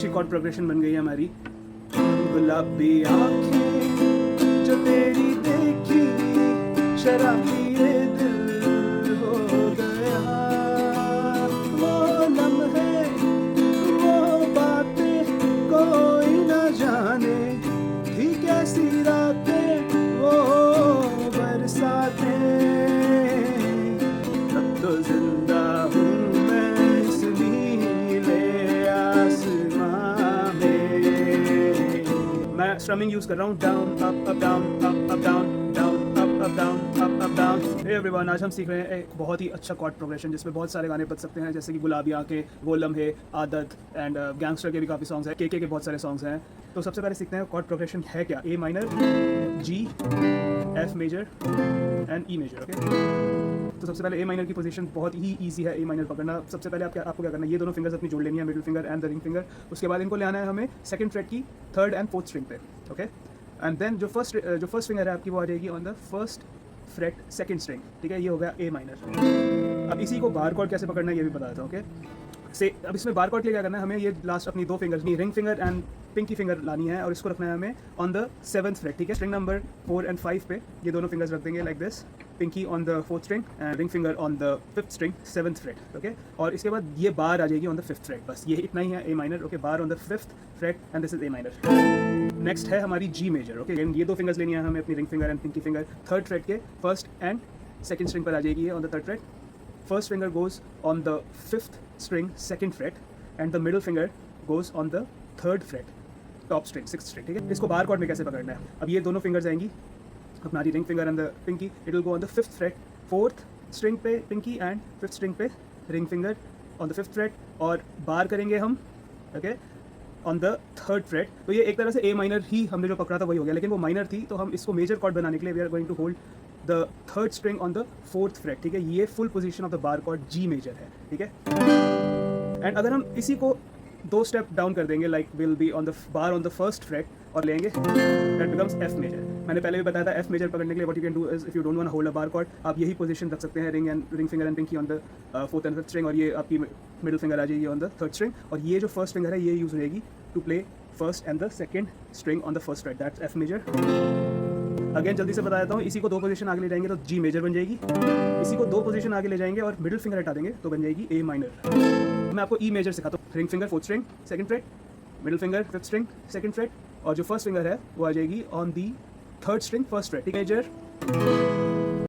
अच्छी chord progression बन गई है हमारी। गुलाबी आंखें जो तेरी देखी, शराबी ये दिल हो गया। वो लम्हे वो बातें कोई न जाने, थी कैसी रातें वो बरसातें। अब तो जिंदा हूँ मैं इस नीले आसमां में। मैं स्ट्रमिंग यूज कर रहा हूँ, down up up down up up down down up up down up up down. Hey everyone, आज हम सीख रहे हैं एक बहुत ही अच्छा कॉर्ड प्रोग्रेशन जिसमें बहुत सारे गाने बज सकते हैं, जैसे कि गुलाबी आंखें, वो लम्हे, आदत एंड गैंगस्टर के भी काफ़ी सॉन्ग्स हैं, के बहुत सारे सॉन्ग्स हैं। तो सबसे पहले सीखते हैं कॉर्ड प्रोग्रेशन है क्या। A minor, G, F major and E major. Okay, तो सबसे पहले ए माइनर की पोजीशन बहुत ही इजी है। ए माइनर पकड़ना, सबसे पहले आपको क्या करना है, ये दोनों फिंगर्स अपनी जोड़ लेनी है, middle finger and the ring finger. उसके बाद इनको ले आना है हमें सेकंड फ्रेट की थर्ड एंड फोर्थ स्ट्रिंग पे। ओके, एंड देन जो फर्स्ट फिंगर है आपकी वो आ जाएगी on the first freight second string. ठीक है, ये हो गया ए माइनर। अब इसी को बार कॉर्ड कैसे पकड़ना है ये भी बता देता हूँ। ओके, अब इसमें बार कॉर्ड के लिए क्या करना है, हमें ये लास्ट अपनी दो fingers, ring finger and pinky finger लानी है और इसको रखना है हमें ऑन द सेवंथ फ्रेट। ठीक है, स्ट्रिंग नंबर 4 एंड 5 पे ये दोनों फिंगर्स रख देंगे like this, pinky on the fourth string and ring finger on the fifth string, seventh fret. Okay, और इसके बाद ये बार आ जाएगी ऑन द फिफ्थ फ्रेट। बस ये इतना ही है ए minor. Okay, bar on the fifth freight and this is a minor. Next है हमारी जी मेजर। ओके, ये दो फिंगर्स लेनी है हमें, अपनी ring finger and pinky finger third fret के फर्स्ट एंड सेकंड स्ट्रिंग पर आ जाएगी on the third fret. First finger goes on the fifth string second fret and the middle finger goes on the third fret top string sixth string. ठीक है, इसको बार cord में कैसे पकड़ना है, अब ये दोनों फिंगर्स आएंगी हमारी ring finger and the pinky, it will go on the fifth fret, fourth string पे पिंकी एंड फिफ्थ स्ट्रिंग पे ring finger on the fifth fret, और बार करेंगे हम okay on the third fret. तो ये एक तरह से ए माइनर ही हमने जो पकड़ा था वही हो गया, लेकिन वो माइनर थी, तो हम इसको मेजर कॉर्ड बनाने के लिए we are going to hold the third string on the fourth fret. ठीक है, ये full position of the bar chord G major है। ठीक है, एंड अगर हम इसी को दो स्टेप डाउन कर देंगे, like will be on the bar on the first freight और लेंगे, दैट बिकम्स एफ मेजर। मैंने पहले भी बताया था एफ मेजर पकड़ने के लिए what you can do is, if you don't want to hold a bar chord, आप यही पोजीशन रख सकते हैं, ring finger and pinky on the fourth and fifth string, और ये आपकी मिडिल फिंगर आ जाएगी ऑन द थर्ड स्ट्रिंग, और ये जो फर्स्ट फिंगर है ये यूज रहेगी to play first and the second string on the first fret, that's F major. Again जल्दी से बता देता हूँ, इसी को दो पोजीशन आगे ले जाएंगे तो जी मेजर बन जाएगी, इसी को दो पोजीशन आगे ले जाएंगे और मिडिल फिंगर हटा देंगे तो बन जाएगी ए माइनर। मैं आपको ई मेजर सिखाता हूँ, ring finger fourth string second freight, middle finger fifth string second freight, और जो फर्स्ट फिंगर है वो आ जाएगी on the third string first freight. ठीक है, मेजर